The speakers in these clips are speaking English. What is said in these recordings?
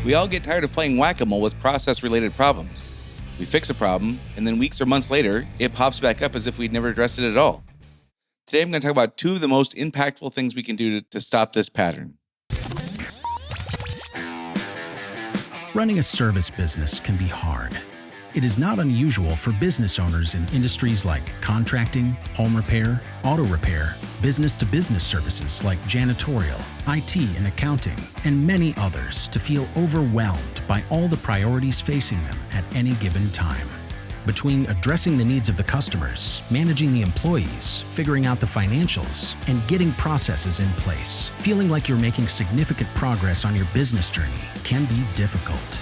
We all get tired of playing whack-a-mole with process-related problems. We fix a problem, and then weeks or months later, it pops back up as if we'd never addressed it at all. Today, I'm going to talk about two of the most impactful things we can do to stop this pattern. Running a service business can be hard. It is not unusual for business owners in industries like contracting, home repair, auto repair, business-to-business services like janitorial, IT and accounting, and many others to feel overwhelmed by all the priorities facing them at any given time. Between addressing the needs of the customers, managing the employees, figuring out the financials, and getting processes in place, feeling like you're making significant progress on your business journey can be difficult.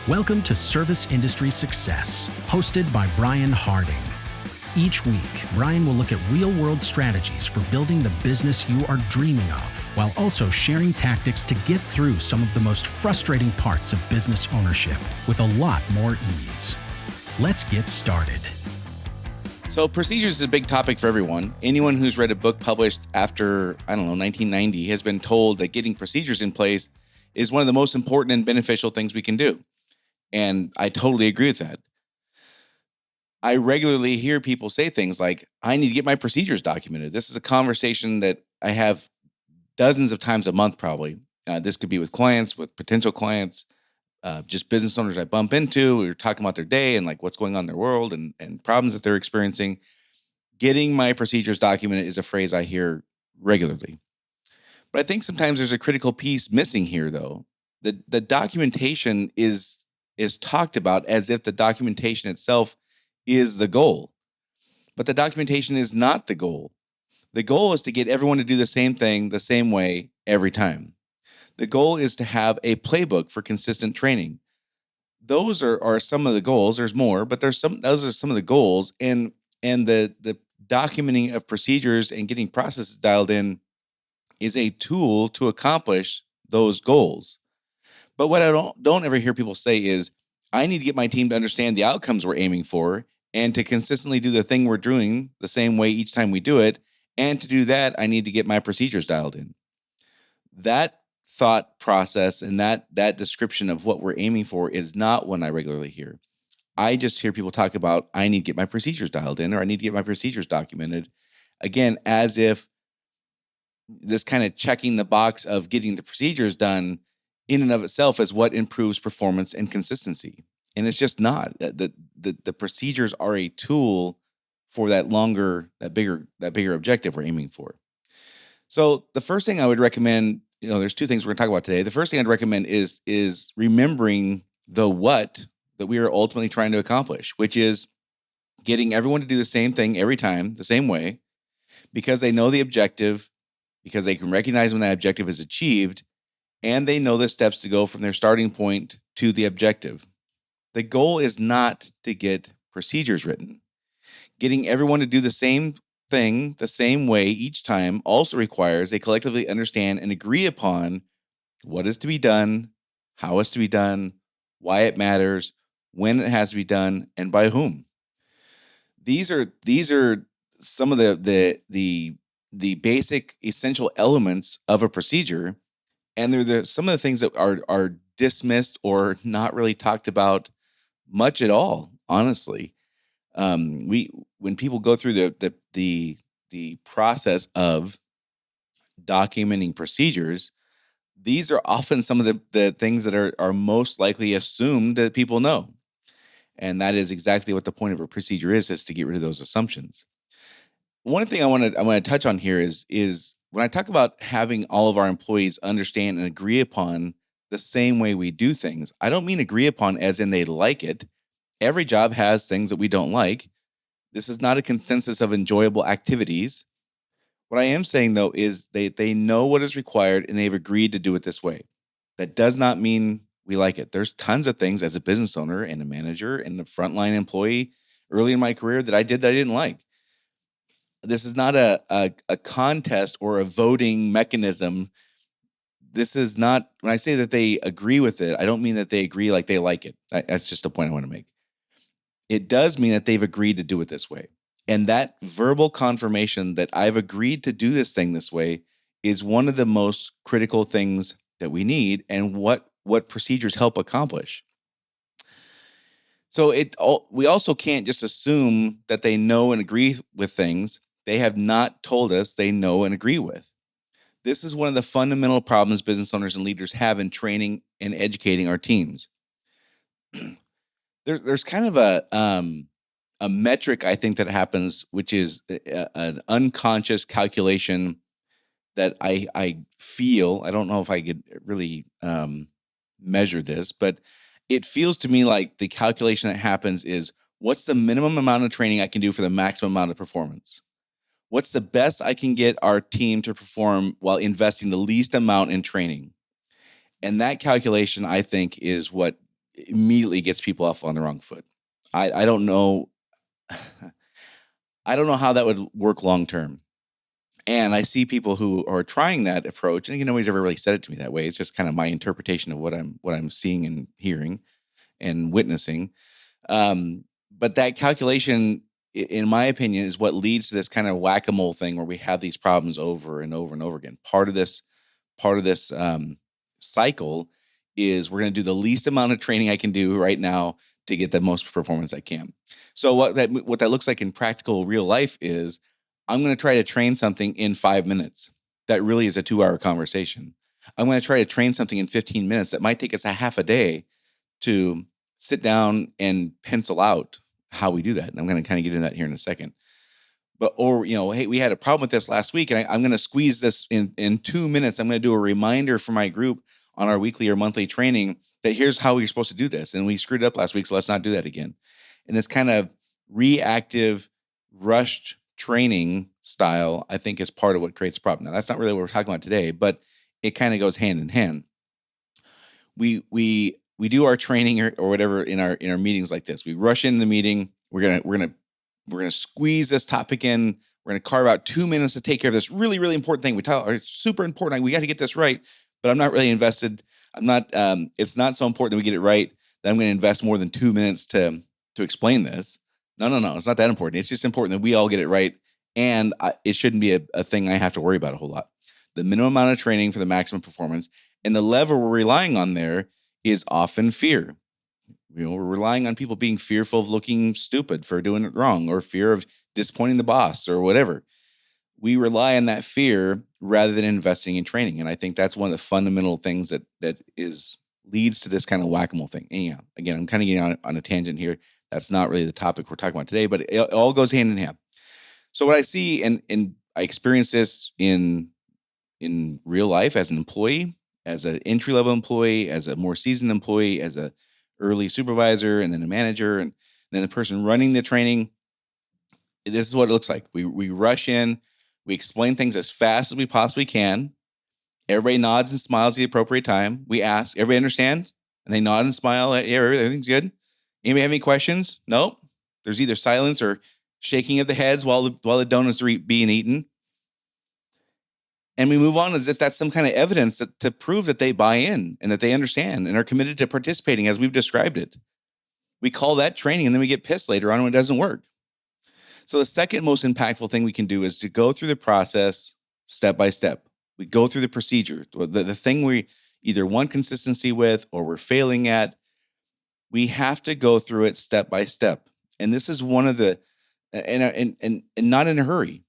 Welcome to Service Industry Success, hosted by Brian Harding. Each week, Brian will look at real-world strategies for building the business you are dreaming of, while also sharing tactics to get through some of the most frustrating parts of business ownership with a lot more ease. Let's get started. So procedures is a big topic for everyone. Anyone who's read a book published after, 1990 has been told that getting procedures in place is one of the most important and beneficial things we can do. And I totally agree with that. I regularly hear people say things like, I need to get my procedures documented. This is a conversation that I have dozens of times a month, probably. This could be with clients, with potential clients, just business owners I bump into. We're talking about their day and like what's going on in their world and problems that they're experiencing. Getting my procedures documented is a phrase I hear regularly. But I think sometimes there's a critical piece missing here, though. The documentation is talked about as if the documentation itself is the goal. But the documentation is not the goal. The goal is to get everyone to do the same thing the same way every time. The goal is to have a playbook for consistent training. Those are some of the goals. There's more, but those are some of the goals. And the documenting of procedures and getting processes dialed in is a tool to accomplish those goals. But what I don't ever hear people say is, I need to get my team to understand the outcomes we're aiming for and to consistently do the thing we're doing the same way each time we do it. And to do that, I need to get my procedures dialed in. That thought process and that description of what we're aiming for is not one I regularly hear. I just hear people talk about, I need to get my procedures dialed in, or I need to get my procedures documented. Again, as if this kind of checking the box of getting the procedures done in and of itself is what improves performance and consistency. And it's just not. The procedures are a tool for that bigger objective we're aiming for. So the first thing I would recommend, there's two things we're gonna talk about today. The first thing I'd recommend is remembering the what that we are ultimately trying to accomplish, which is getting everyone to do the same thing every time, the same way, because they know the objective, because they can recognize when that objective is achieved, and they know the steps to go from their starting point to the objective. The goal is not to get procedures written. Getting everyone to do the same thing the same way each time also requires they collectively understand and agree upon what is to be done, how it's to be done, why it matters, when it has to be done, and by whom. These are some of the basic essential elements of a procedure, and they're some of the things that are dismissed or not really talked about much at all, honestly. We When people go through the process of documenting procedures, these are often some of the things that are most likely assumed that people know. And that is exactly what the point of a procedure is to get rid of those assumptions. One thing I want to touch on here is when I talk about having all of our employees understand and agree upon the same way we do things, I don't mean agree upon as in they like it. Every job has things that we don't like. This is not a consensus of enjoyable activities. What I am saying though is they know what is required and they've agreed to do it this way. That does not mean we like it. There's tons of things as a business owner and a manager and a frontline employee early in my career that I did that I didn't like. This is not a contest or a voting mechanism. This is not, when I say that they agree with it, I don't mean that they agree like they like it. That's just a point I want to make. It does mean that they've agreed to do it this way. And that verbal confirmation that I've agreed to do this thing this way is one of the most critical things that we need, and what what procedures help accomplish. So we also can't just assume that they know and agree with things they have not told us they know and agree with. This is one of the fundamental problems business owners and leaders have in training and educating our teams. There's kind of a metric I think that happens, which is an unconscious calculation that I feel. I don't know if I could really measure this, but it feels to me like the calculation that happens is what's the minimum amount of training I can do for the maximum amount of performance? What's the best I can get our team to perform while investing the least amount in training? And that calculation, I think, is what immediately gets people off on the wrong foot. I don't know. I don't know how that would work long term. And I see people who are trying that approach, and nobody's ever really said it to me that way. It's just kind of my interpretation of what I'm seeing and hearing and witnessing. But that calculation, in my opinion, is what leads to this kind of whack-a-mole thing where we have these problems over and over and over again. Part of this cycle is we're going to do the least amount of training I can do right now to get the most performance I can. So what that looks like in practical real life is I'm going to try to train something in 5 minutes. That really is a 2-hour conversation. I'm going to try to train something in 15 minutes that might take us a half a day to sit down and pencil out how we do that. And I'm going to kind of get into that here in a second. But, or, hey, we had a problem with this last week, and I'm going to squeeze this in 2 minutes. I'm going to do a reminder for my group on our weekly or monthly training that here's how we're supposed to do this. And we screwed up last week, so let's not do that again. And this kind of reactive, rushed training style, I think, is part of what creates a problem. Now, that's not really what we're talking about today, but it kind of goes hand in hand. We do our training or whatever in our meetings like this. We rush into the meeting. We're gonna squeeze this topic in. We're gonna carve out 2 minutes to take care of this really, really important thing. It's super important. We got to get this right, but I'm not really invested. I'm not. It's not so important that we get it right that I'm going to invest more than 2 minutes to explain this. No. It's not that important. It's just important that we all get it right, and it shouldn't be a thing I have to worry about a whole lot. The minimum amount of training for the maximum performance, and the lever we're relying on there is often fear. We're relying on people being fearful of looking stupid for doing it wrong, or fear of disappointing the boss, or whatever. We rely on that fear rather than investing in training. And I think that's one of the fundamental things that leads to this kind of whack-a-mole thing. And again, I'm kind of getting on a tangent here. That's not really the topic we're talking about today, but it all goes hand in hand. So what I see, and I experience this in real life as an employee, as an entry-level employee, as a more seasoned employee, as a early supervisor, and then a manager, and then the person running the training. This is what it looks like. We rush in, we explain things as fast as we possibly can. Everybody nods and smiles at the appropriate time. We ask, everybody understand? And they nod and smile. Yeah, everything's good. Anybody have any questions? Nope. There's either silence or shaking of the heads while the donuts are being eaten. And we move on as if that's some kind of evidence to prove that they buy in and that they understand and are committed to participating as we've described it. We call that training, and then we get pissed later on when it doesn't work. So the second most impactful thing we can do is to go through the process step by step. We go through the procedure, the thing we either want consistency with or we're failing at. We have to go through it step by step. And this is one of the, and not in a hurry.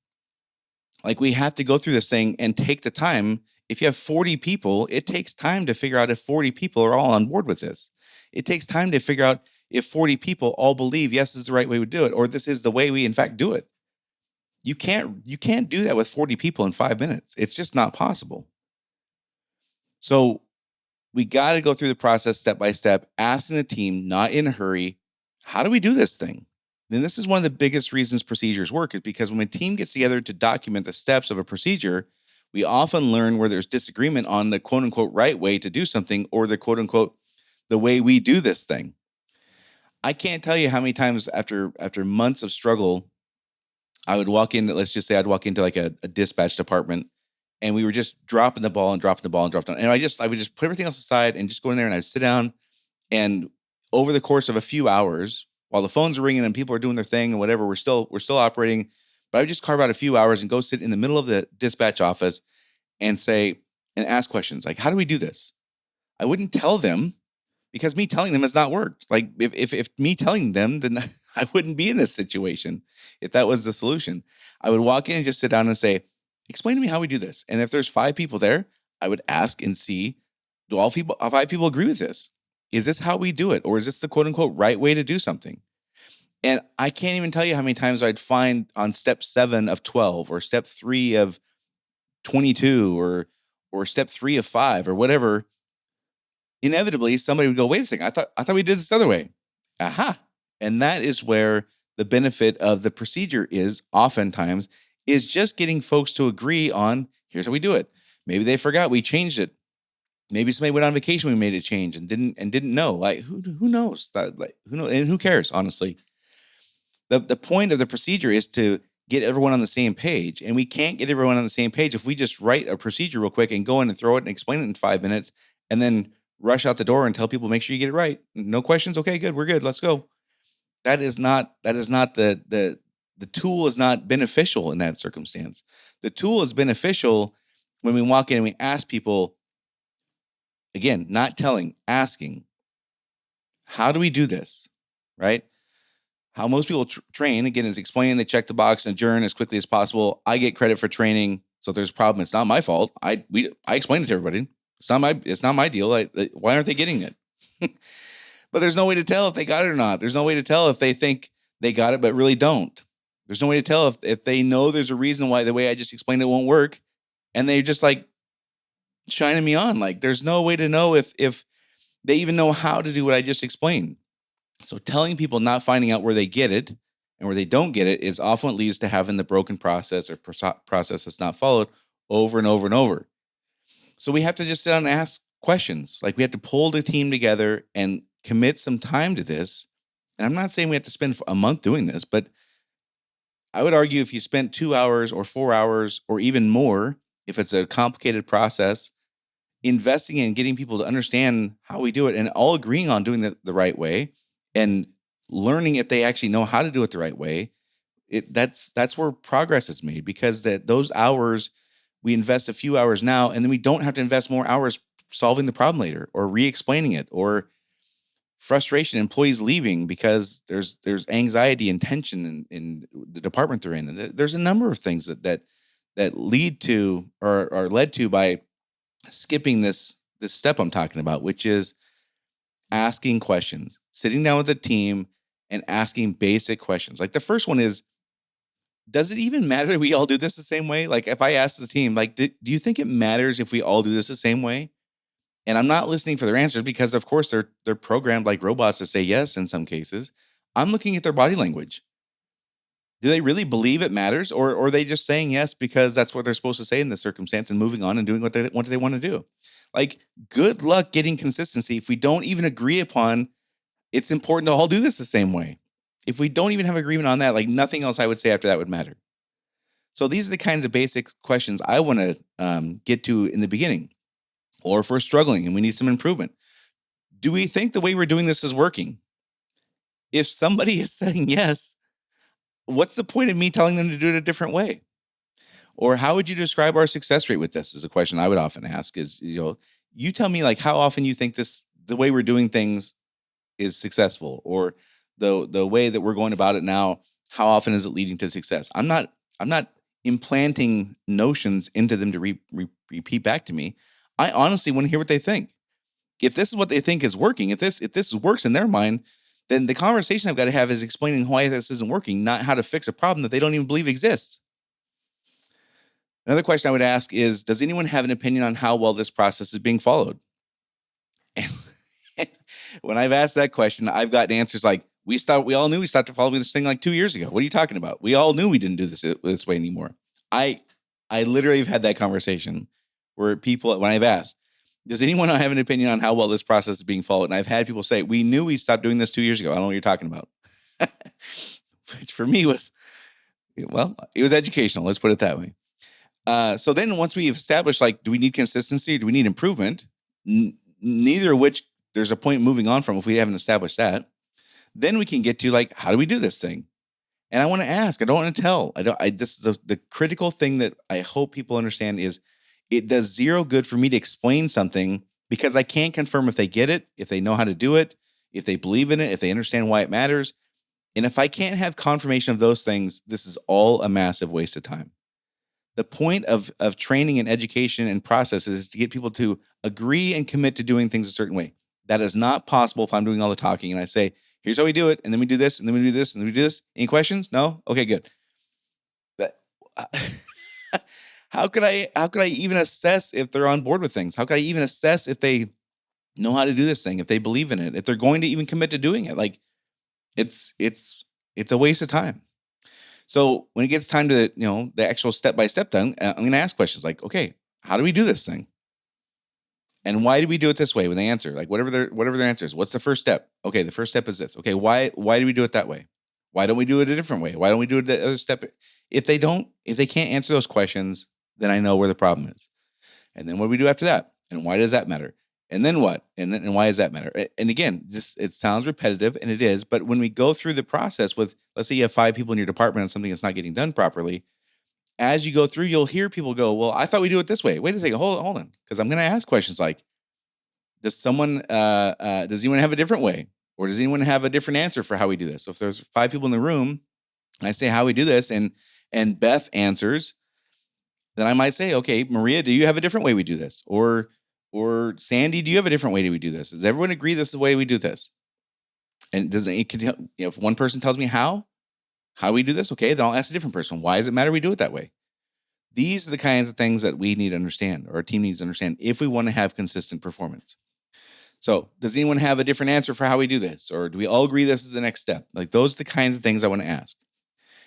Like, we have to go through this thing and take the time. If you have 40 people, it takes time to figure out if 40 people are all on board with this. It takes time to figure out if 40 people all believe, yes, this is the right way to do it, or this is the way we in fact do it. You can't do that with 40 people in 5 minutes. It's just not possible. So we got to go through the process step by step, asking the team, not in a hurry, how do we do this thing? And this is one of the biggest reasons procedures work, is because when a team gets together to document the steps of a procedure, we often learn where there's disagreement on the quote unquote right way to do something, or the quote unquote the way we do this thing. I can't tell you how many times after months of struggle, I would walk in, let's just say I'd walk into like a dispatch department, and we were just dropping the ball and dropping the ball and dropping. And I would just put everything else aside and just go in there, and I'd sit down, and over the course of a few hours, while the phones are ringing and people are doing their thing and whatever, we're still operating. But I would just carve out a few hours and go sit in the middle of the dispatch office and say, and ask questions like, how do we do this? I wouldn't tell them because me telling them has not worked. Like if me telling them, then I wouldn't be in this situation if that was the solution. I would walk in and just sit down and say, explain to me how we do this. And if there's 5 people there, I would ask and see, do all 5 people agree with this? Is this how we do it? Or is this the quote unquote right way to do something? And I can't even tell you how many times I'd find on step 7 of 12 or step 3 of 22 or step 3 of 5 or whatever, inevitably somebody would go, wait a second, I thought we did this other way. Aha. And that is where the benefit of the procedure is oftentimes is just getting folks to agree on here's how we do it. Maybe they forgot we changed it. Maybe somebody went on vacation, we made a change and didn't know. Like who knows? That like who knows and who cares, honestly. The point of the procedure is to get everyone on the same page. And we can't get everyone on the same page if we just write a procedure real quick and go in and throw it and explain it in 5 minutes and then rush out the door and tell people make sure you get it right. No questions. Okay, good. We're good. Let's go. That is not the tool is not beneficial in that circumstance. The tool is beneficial when we walk in and we ask people, again, not telling, asking, how do we do this? Right? How most people train, again, is explain, they check the box and adjourn as quickly as possible. I get credit for training. So if there's a problem, it's not my fault. I explained it to everybody. It's not my deal. Why aren't they getting it? But there's no way to tell if they got it or not. There's no way to tell if they think they got it, but really don't. There's no way to tell if they know there's a reason why the way I just explained it won't work. And they're just like shining me on. Like there's no way to know if they even know how to do what I just explained. So telling people not finding out where they get it and where they don't get it is often what leads to having the broken process or process that's not followed over and over and over. So we have to just sit down and ask questions. Like we have to pull the team together and commit some time to this. And I'm not saying we have to spend a month doing this, but I would argue if you spent 2 hours or 4 hours or even more, if it's a complicated process, investing in getting people to understand how we do it and all agreeing on doing it the right way and learning if they actually know how to do it the right way, that's where progress is made because those hours we invest a few hours now and then we don't have to invest more hours solving the problem later or re-explaining it or frustration, employees leaving because there's anxiety and tension in the department they're in. And there's a number of things that lead to or are led to by skipping this step I'm talking about, which is asking questions, sitting down with the team and asking basic questions. Like the first one is, does it even matter if we all do this the same way? Like if I ask the team, like, do you think it matters if we all do this the same way? And I'm not listening for their answers because of course they're programmed like robots to say yes in some cases. I'm looking at their body language. Do they really believe it matters or are they just saying yes because that's what they're supposed to say in this circumstance and moving on and doing what they want to do? Like good luck getting consistency if we don't even agree upon it's important to all do this the same way. If we don't even have agreement on that, like nothing else I would say after that would matter. So these are the kinds of basic questions I want to get to in the beginning. Or if we're struggling and we need some improvement, do we think the way we're doing this is working? If somebody is saying yes, what's the point of me telling them to do it a different way? Or how would you describe our success rate with this? Is a question I would often ask. Is you tell me like how often you think the way we're doing things is successful, or the way that we're going about it now, how often is it leading to success? I'm not implanting notions into them to repeat back to me. I honestly want to hear what they think. If this is what they think is working, if this works in their mind, then the conversation I've got to have is explaining why this isn't working, not how to fix a problem that they don't even believe exists. Another question I would ask is, does anyone have an opinion on how well this process is being followed? When I've asked that question, I've gotten answers like, we all knew we stopped following this thing like 2 years ago. What are you talking about? We all knew we didn't do this way anymore. I literally have had that conversation where people, when I've asked, does anyone have an opinion on how well this process is being followed? And I've had people say, we knew we stopped doing this 2 years ago. I don't know what you're talking about. Which for me was, well, it was educational. Let's put it that way. So then once we've established, like, do we need consistency? Do we need improvement? Neither of which there's a point moving on from if we haven't established that. Then we can get to like, how do we do this thing? And I want to ask, I don't want to tell. This is the critical thing that I hope people understand is it does zero good for me to explain something because I can't confirm if they get it, if they know how to do it, if they believe in it, if they understand why it matters. And if I can't have confirmation of those things, this is all a massive waste of time. The point of training and education and processes is to get people to agree and commit to doing things a certain way. That is not possible if I'm doing all the talking and I say, here's how we do it, and then we do this, and then we do this, and then we do this. Any questions? No? Okay, good. But how could I even assess if they're on board with things? How could I even assess if they know how to do this thing, if they believe in it, if they're going to even commit to doing it? Like it's it's it's a waste of time. So when it gets time to, the actual step by step done, I'm going to ask questions like, okay, how do we do this thing? And why do we do it this way? When they answer, like whatever their answer is, what's the first step? Okay, the first step is this. Okay, why do we do it that way? Why don't we do it a different way? Why don't we do it the other step? If they can't answer those questions, then I know where the problem is. And then what do we do after that? And why does that matter? And then what? And why does that matter? And again, just it sounds repetitive, and it is. But when we go through the process with, let's say you have 5 people in your department on something that's not getting done properly, as you go through, you'll hear people go, "Well, I thought we do it this way." Wait a second, hold on, because I'm going to ask questions like, does anyone have a different way, or does anyone have a different answer for how we do this? So if there's 5 people in the room, and I say how we do this, and Beth answers, then I might say, okay, Maria, do you have a different way we do this? Or Sandy, do you have a different way we do this? Does everyone agree this is the way we do this? And does it can if one person tells me how we do this, okay, then I'll ask a different person. Why does it matter we do it that way? These are the kinds of things that we need to understand, or our team needs to understand, if we want to have consistent performance. So, does anyone have a different answer for how we do this? Or do we all agree this is the next step? Like, those are the kinds of things I want to ask.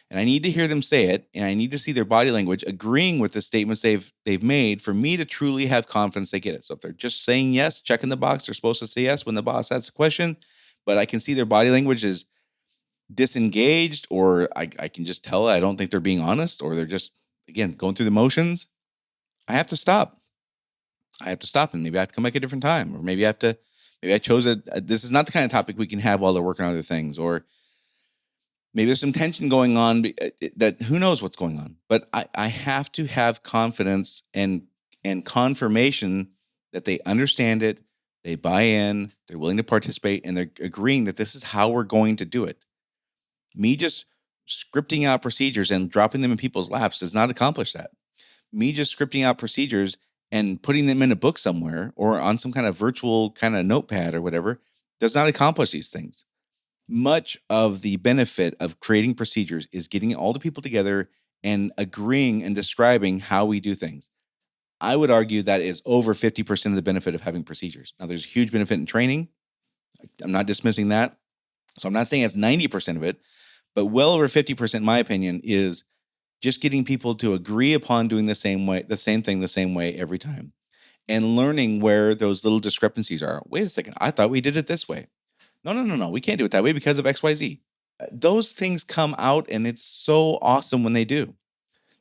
And I need to hear them say it, and I need to see their body language agreeing with the statements they've made for me to truly have confidence they get it. So if they're just saying yes, checking the box, they're supposed to say yes when the boss asks a question, but I can see their body language is disengaged, or I can just tell I don't think they're being honest, or they're just, again, going through the motions. I have to stop. I have to stop, and maybe I have to come back a different time, or maybe I chose this is not the kind of topic we can have while they're working on other things, or maybe there's some tension going on that who knows what's going on. But I have to have confidence and confirmation that they understand it, they buy in, they're willing to participate, and they're agreeing that this is how we're going to do it. Me just scripting out procedures and dropping them in people's laps does not accomplish that. Me just scripting out procedures and putting them in a book somewhere or on some kind of virtual kind of notepad or whatever does not accomplish these things. Much of the benefit of creating procedures is getting all the people together and agreeing and describing how we do things. I would argue that is over 50% of the benefit of having procedures. Now, there's a huge benefit in training. I'm not dismissing that. So I'm not saying it's 90% of it, but well over 50%, in my opinion, is just getting people to agree upon doing the same way, the same thing, the same way every time, and learning where those little discrepancies are. Wait a second, I thought we did it this way. No, no, no, no. We can't do it that way because of XYZ. Those things come out, and it's so awesome when they do.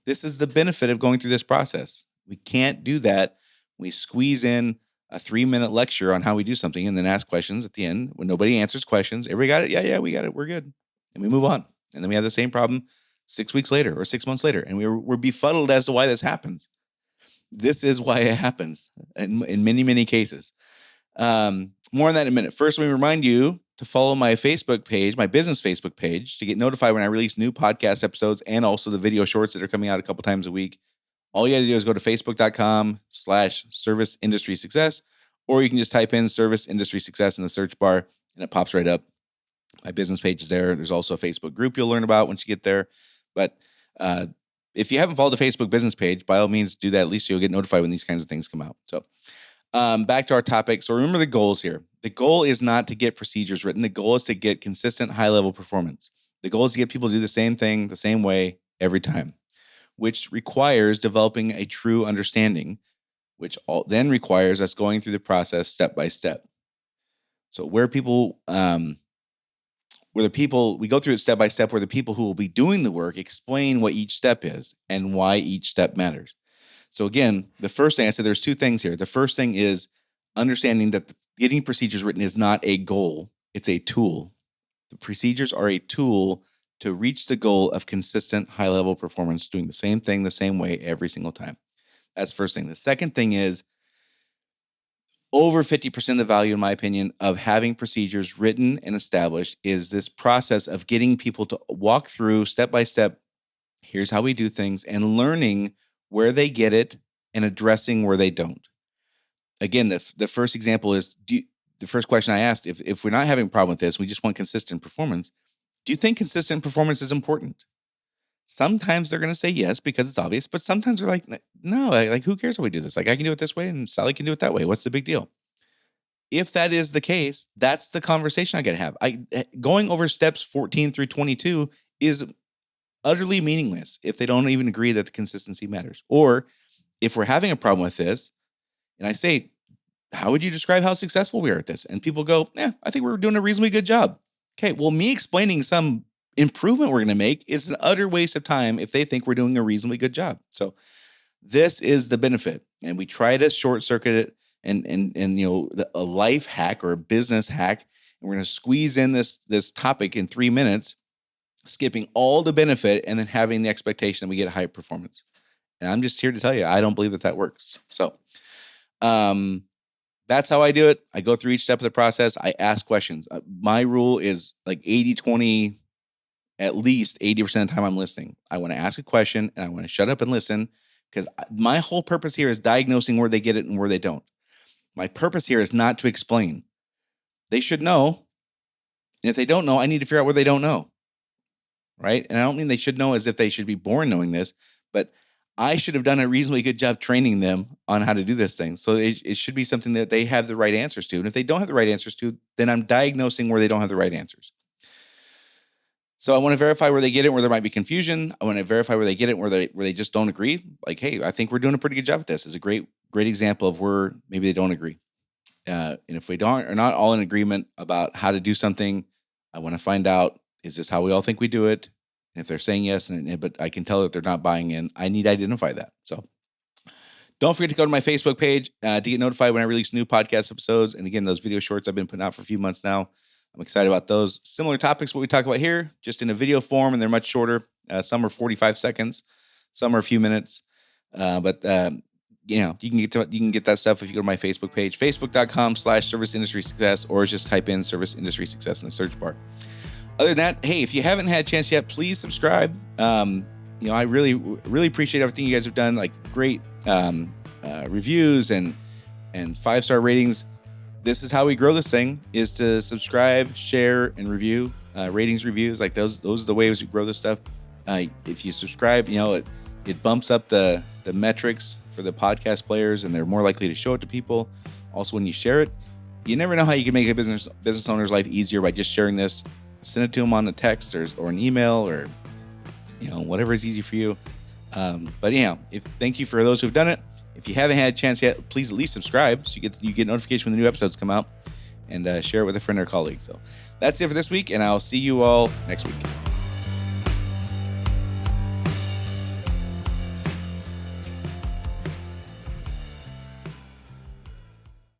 This is the benefit of going through this process. We can't do that. We squeeze in a 3-minute lecture on how we do something and then ask questions at the end when nobody answers questions. Everybody got it? Yeah, yeah, we got it. We're good. And we move on. And then we have the same problem 6 weeks later or 6 months later. And we're befuddled as to why this happens. This is why it happens in many, many cases. More on that in a minute. First, let me remind you to follow my Facebook page, my business Facebook page, to get notified when I release new podcast episodes and also the video shorts that are coming out a couple times a week. All you got to do is go to facebook.com/service industry success, or you can just type in service industry success in the search bar and it pops right up. My business page is there. There's also a Facebook group you'll learn about once you get there. But if you haven't followed the Facebook business page, by all means, do that. At least you'll get notified when these kinds of things come out. So back to our topic. So remember the goals here. The goal is not to get procedures written. The goal is to get consistent high-level performance. The goal is to get people to do the same thing the same way every time, which requires developing a true understanding, which then requires us going through the process step by step. So where the people, we go through it step by step, where the people who will be doing the work explain what each step is and why each step matters. So again, the first thing I said, there's 2 things here. The first thing is understanding that getting procedures written is not a goal, it's a tool. The procedures are a tool to reach the goal of consistent high-level performance, doing the same thing the same way every single time. That's the first thing. The second thing is over 50% of the value, in my opinion, of having procedures written and established is this process of getting people to walk through step by step. Here's how we do things, and learning where they get it and addressing where they don't. Again, the first example is, the first question I asked, if we're not having a problem with this, we just want consistent performance. Do you think consistent performance is important? Sometimes they're going to say yes because it's obvious, but sometimes they're like, no, like who cares if we do this? Like I can do it this way and Sally can do it that way. What's the big deal? If that is the case, that's the conversation I got to have. Going over steps 14 through 22 is utterly meaningless if they don't even agree that the consistency matters. Or if we're having a problem with this, and I say, how would you describe how successful we are at this? And people go, I think we're doing a reasonably good job. Okay, well, me explaining some improvement we're going to make is an utter waste of time if they think we're doing a reasonably good job. So this is the benefit, and we try to short circuit it and a life hack or a business hack, and we're going to squeeze in this topic in 3 minutes, skipping all the benefit and then having the expectation that we get high performance. And I'm just here to tell you, I don't believe that works. So, that's how I do it. I go through each step of the process. I ask questions. My rule is like 80-20, at least 80% of the time I'm listening. I want to ask a question and I want to shut up and listen, because my whole purpose here is diagnosing where they get it and where they don't. My purpose here is not to explain. They should know. And if they don't know, I need to figure out where they don't know. Right? And I don't mean they should know as if they should be born knowing this, but I should have done a reasonably good job training them on how to do this thing. So it should be something that they have the right answers to. And if they don't have the right answers to, then I'm diagnosing where they don't have the right answers. So I want to verify where they get it, where there might be confusion. I want to verify where they get it, where they just don't agree. Like, hey, I think we're doing a pretty good job at this. It's a great example of where maybe they don't agree. And if we are not all in agreement about how to do something, I want to find out, is this how we all think we do it? And if they're saying yes, but I can tell that they're not buying in, I need to identify that. So don't forget to go to my Facebook page to get notified when I release new podcast episodes. And again, those video shorts I've been putting out for a few months now. I'm excited about those. Similar topics, what we talk about here, just in a video form, and they're much shorter. Some are 45 seconds, some are a few minutes. But you can get that stuff if you go to my Facebook page, facebook.com/service industry success, or just type in service industry success in the search bar. Other than that, hey, if you haven't had a chance yet, please subscribe. I really appreciate everything you guys have done, like great reviews and 5-star ratings. This is how we grow this thing, is to subscribe, share, and review. Ratings, reviews, like those are the ways we grow this stuff. If you subscribe, it bumps up the metrics for the podcast players, and they're more likely to show it to people. Also, when you share it, you never know how you can make a business owner's life easier by just sharing this. Send it to them on a text or an email, or whatever is easy for you. Thank you for those who've done it. If you haven't had a chance yet, please at least subscribe so you get notification when the new episodes come out, and share it with a friend or colleague. So that's it for this week, and I'll see you all next week.